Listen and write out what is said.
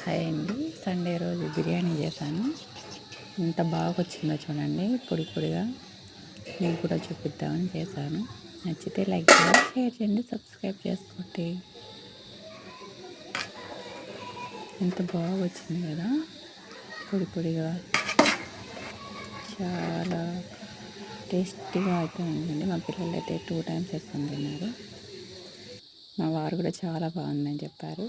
Hi అండి. Sunday రోజు బిర్యానీ చేశాను. ఎంత బాగా వచ్చిందో చూడండి, పొడి పొడిగా. మీకు కూడా చూపిద్దామని చేశాను. నచ్చితే లైక్ చేయండి, షేర్ చేయండి, సబ్స్క్రైబ్ చేసుకోండి. ఎంత బాగా వచ్చింది కదా, పొడి పొడిగా, చాలా టేస్టీగా అయితే ఉందండి. మా పిల్లలు అయితే 2 టైమ్స్ వేసుకొని తిన్నారు. మా వారు కూడా చాలా బాగుందని చెప్పారు.